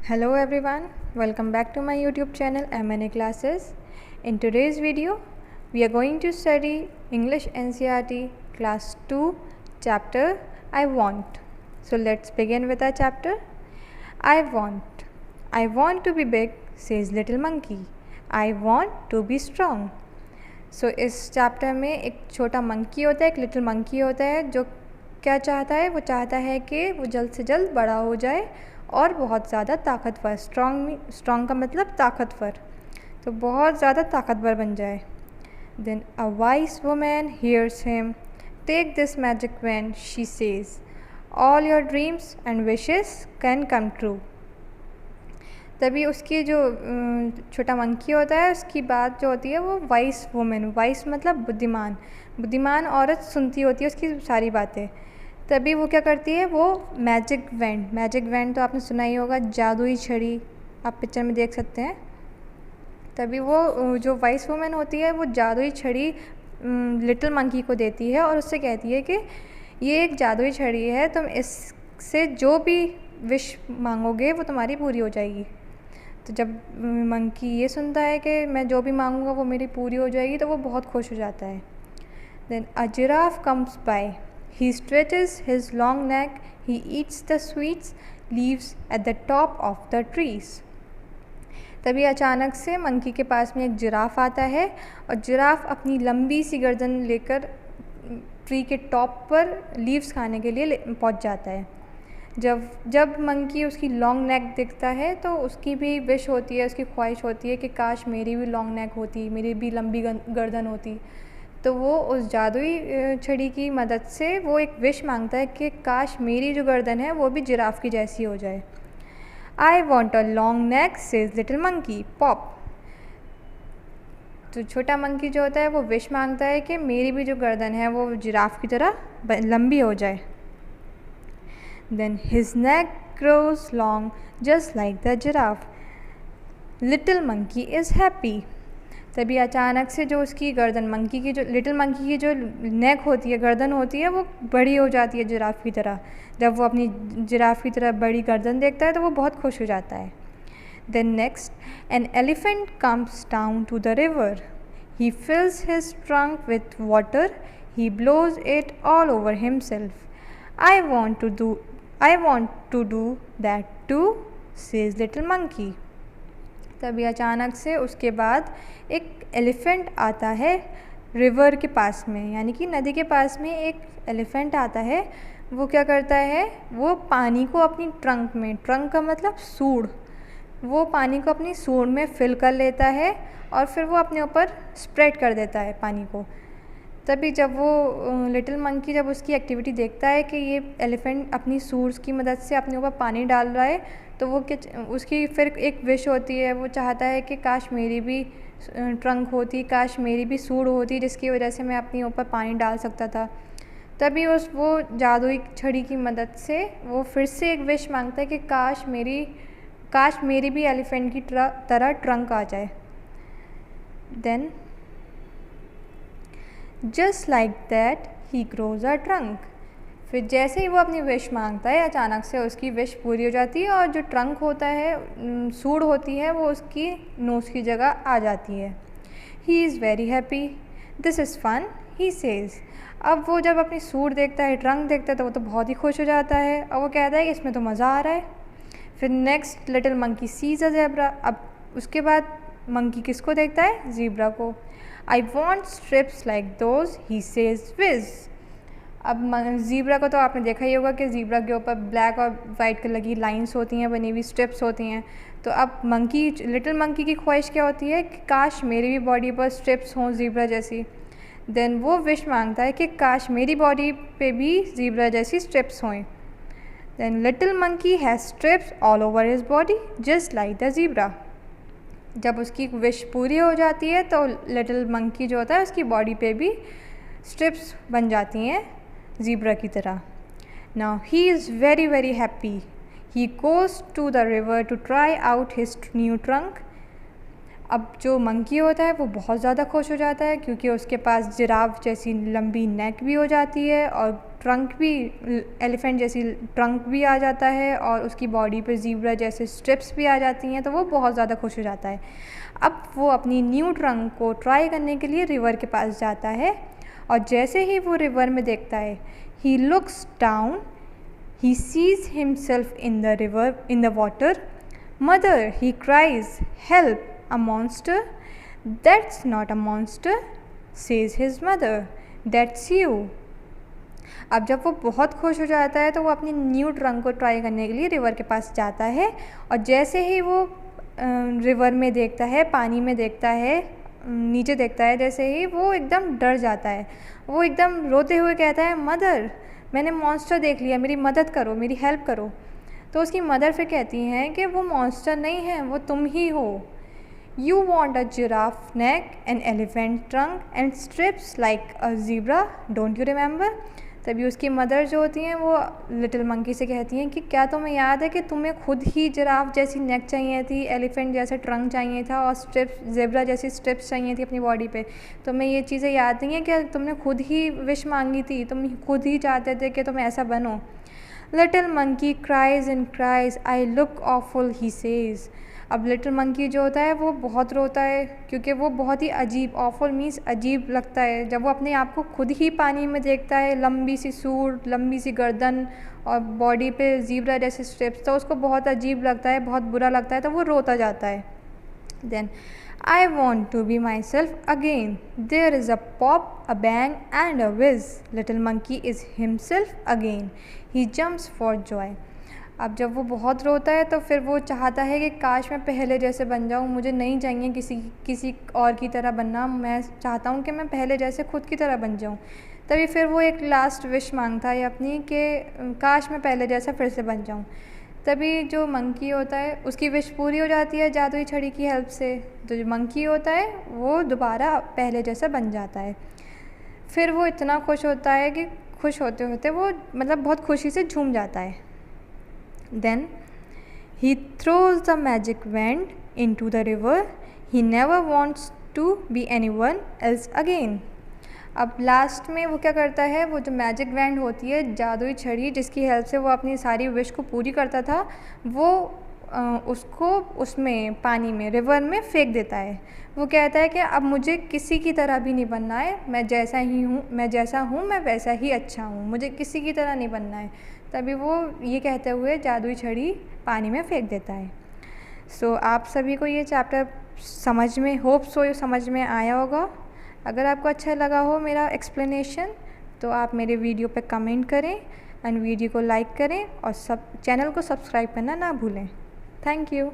Hello everyone, welcome back to my YouTube channel MNA Classes. In today's video, we are going to study English NCERT Class 2 chapter I Want. So let's begin with our chapter. I want to be big, says little monkey. I want to be strong. So इस chapter में एक छोटा monkey होता है, एक little monkey होता है जो क्या चाहता है, वो चाहता है कि वो जल्द से जल्द बड़ा हो जाए और बहुत ज़्यादा ताकतवर, स्ट्रॉन्ग का मतलब ताकतवर, तो बहुत ज़्यादा ताकतवर बन जाए. Then a wise woman hears him. Take this magic wand, she says. All your dreams and wishes can come true. तभी उसकी जो छोटा मंकी होता है उसकी बात जो होती है वो वाइस वुमेन, वाइस मतलब बुद्धिमान औरत सुनती होती है उसकी सारी बातें. तभी वो क्या करती है, वो मैजिक वैंड तो आपने सुना ही होगा, जादुई छड़ी, आप पिक्चर में देख सकते हैं. तभी वो जो वाइस वुमेन होती है वो जादुई छड़ी लिटिल मंकी को देती है और उससे कहती है कि ये एक जादुई छड़ी है, तुम इससे जो भी विश मांगोगे वो तुम्हारी पूरी हो जाएगी. तो जब मंकी ये सुनता है कि मैं जो भी मांगूंगा वो मेरी पूरी हो जाएगी तो वो बहुत खुश हो जाता है. Then a giraffe comes by. He stretches his long neck, he eats the sweets leaves at the top of the trees. तभी अचानक से मंकी के पास में एक जिराफ आता है और जिराफ अपनी लंबी सी गर्दन लेकर ट्री के टॉप पर लीव्स खाने के लिए पहुंच जाता है. जब मंकी उसकी लॉन्ग नेक देखता है तो उसकी भी विश होती है, उसकी ख्वाहिश होती है कि काश मेरी भी लॉन्ग नेक होती, मेरी भी लंबी गर्दन होती. तो वो उस जादुई छड़ी की मदद से वो एक विश मांगता है कि काश मेरी जो गर्दन है वो भी जिराफ की जैसी हो जाए. I want a long neck, says little monkey, pop. तो छोटा मंकी जो होता है वो विश मांगता है कि मेरी भी जो गर्दन है वो जिराफ की तरह लंबी हो जाए. Then his neck grows long just like the giraffe. Little monkey is happy. तभी अचानक से जो उसकी गर्दन लिटिल मंकी की जो नेक होती है, गर्दन होती है, वो बड़ी हो जाती है जिराफ की तरह. जब वो अपनी जिराफ की तरह बड़ी गर्दन देखता है तो वो बहुत खुश हो जाता है. Then next an elephant comes down to the river. He fills his trunk with water. He blows it all over himself. I want to do that too, says little monkey. तभी अचानक से उसके बाद एक एलिफेंट आता है river के पास में, यानी कि नदी के पास में एक एलिफेंट आता है. वो क्या करता है, वो पानी को अपनी ट्रंक का मतलब सूंड, वो पानी को अपनी सूंड में फिल कर लेता है और फिर वो अपने ऊपर स्प्रेड कर देता है पानी को. तभी जब वो लिटिल मंकी जब उसकी एक्टिविटी देखता है कि ये एलिफेंट अपनी सूंड की मदद से अपने ऊपर पानी डाल रहा है, तो वो उसकी फिर एक विश होती है, वो चाहता है कि काश मेरी भी ट्रंक होती, काश मेरी भी सूंड होती जिसकी वजह से मैं अपने ऊपर पानी डाल सकता था. तभी वो जादुई छड़ी की मदद से वो फिर से एक विश मांगता है कि काश मेरी भी एलिफेंट की तरह ट्रंक आ जाए. Then just like that he grows a trunk. फिर जैसे ही वो अपनी विश मांगता है अचानक से उसकी विश पूरी हो जाती है और जो ट्रंक होता है, सूंड होती है, वो उसकी नोज़ की जगह आ जाती है. He is very happy. This is fun, he says. अब वो जब अपनी सूंड देखता है, ट्रंक देखता है, तो वो तो बहुत ही खुश हो जाता है और वो कहता है कि इसमें तो मज़ा आ रहा है. फिर next little monkey sees a zebra. अब उसके बाद मंकी किसको देखता है, ज़ीब्रा को. I want stripes like those, he says wish. अब ज़ीब्रा को तो आपने देखा ही होगा कि ज़ीब्रा के ऊपर ब्लैक और वाइट कलर की लाइंस होती हैं, बनी हुई स्ट्रिप्स होती हैं. तो अब लिटिल मंकी की ख्वाहिश क्या होती है कि काश मेरी भी बॉडी पर स्ट्रिप्स हों ज़ीब्रा जैसी. देन वो विश मांगता है कि काश मेरी बॉडी पे भी ज़ीब्रा जैसी स्ट्रिप्स हों. Then little monkey has stripes all over his body just like the zebra. जब उसकी विश पूरी हो जाती है तो लिटिल मंकी जो होता है उसकी बॉडी पे भी स्ट्रिप्स बन जाती हैं ज़ीब्रा की तरह. Now he is very very happy. He goes to the river to try out his new trunk. अब जो मंकी होता है वो बहुत ज़्यादा खुश हो जाता है क्योंकि उसके पास जिराफ जैसी लंबी नेक भी हो जाती है और ट्रंक भी एलिफेंट जैसी ट्रंक भी आ जाता है और उसकी बॉडी पे ज़ीब्रा जैसे स्ट्रिप्स भी आ जाती हैं, तो वो बहुत ज़्यादा खुश हो जाता है। अब वो अपनी न्यू ट्रंक को ट्राई करने के लिए रिवर के पास जाता है और जैसे ही वो रिवर में देखता है, he looks down, he sees himself in the river, in the water. Mother, he cries, help, a monster? That's not a monster, says his mother. That's you. अब जब वो बहुत खुश हो जाता है तो वो अपनी न्यू ट्रंक को ट्राई करने के लिए रिवर के पास जाता है और जैसे ही वो रिवर में देखता है, पानी में देखता है, नीचे देखता है, जैसे ही वो एकदम डर जाता है। वो एकदम रोते हुए कहता है, मदर, मैंने मॉन्स्टर देख लिया, मेरी मदद करो, मेरी हेल्प करो। तो उसकी मदर फिर कहती हैं कि वो मॉन्स्टर नहीं है, वो तुम ही हो। You want a giraffe neck, an elephant trunk and strips like a zebra, don't you remember. तभी उसकी मदर जो होती हैं वो लिटिल मंकी से कहती हैं कि क्या तुम्हें याद है कि तुम्हें खुद ही जिराफ जैसी नेक चाहिए थी, एलिफेंट जैसा ट्रंक चाहिए था और स्ट्रिप्स ज़ेब्रा जैसी स्ट्रिप्स चाहिए थी अपनी बॉडी पे। तुम्हें ये चीज़ें याद नहीं है कि तुमने खुद ही विश मांगी थी, तुम खुद ही चाहते थे कि तुम ऐसा बनो। Little monkey cries and cries, I look awful, he says. अब लिटिल मंकी जो होता है वो बहुत रोता है क्योंकि वो बहुत ही अजीब, ऑफुल मीन्स अजीब लगता है जब वो अपने आप को खुद ही पानी में देखता है, लंबी सी सूंड, लंबी सी गर्दन और बॉडी पे ज़ीब्रा जैसे स्ट्रिप्स, तो उसको बहुत अजीब लगता है, बहुत बुरा लगता है, तो वो रोता जाता है। Then I want to be myself again. There is a pop, a bang and a whiz. Little monkey is himself again. He jumps for joy. अब जब वो बहुत रोता है तो फिर वो चाहता है कि काश मैं पहले जैसे बन जाऊँ, मुझे नहीं चाहिए किसी और की तरह बनना, मैं चाहता हूँ कि मैं पहले जैसे खुद की तरह बन जाऊँ। तभी फिर वो एक लास्ट विश मांगता है अपनी कि काश मैं पहले जैसा फिर से बन जाऊँ। तभी जो मंकी होता है उसकी विश पूरी हो जाती है जादुई छड़ी की हेल्प से, तो जो मंकी होता है वो दोबारा पहले जैसा बन जाता है। फिर वो इतना खुश होता है कि खुश होते होते वो मतलब बहुत खुशी से झूम जाता है। Then he throws the magic wand into the river, he never wants to be anyone else again. अब लास्ट में वो क्या करता है, वो जो मैजिक वैंड होती है, जादुई छड़ी जिसकी हेल्प से वो अपनी सारी विश को पूरी करता था, वो उसको उसमें पानी में, रिवर में फेंक देता है। वो कहता है कि अब मुझे किसी की तरह भी नहीं बनना है, मैं जैसा हूँ मैं वैसा ही अच्छा हूँ, मुझे किसी की तरह नहीं बनना है। तभी वो ये कहते हुए जादुई छड़ी पानी में फेंक देता है। सो आप सभी को ये चैप्टर समझ में आया होगा। अगर आपको अच्छा लगा हो मेरा एक्सप्लेनेशन तो आप मेरे वीडियो पे कमेंट करें एंड वीडियो को लाइक करें और चैनल को सब्सक्राइब करना ना भूलें। Thank you.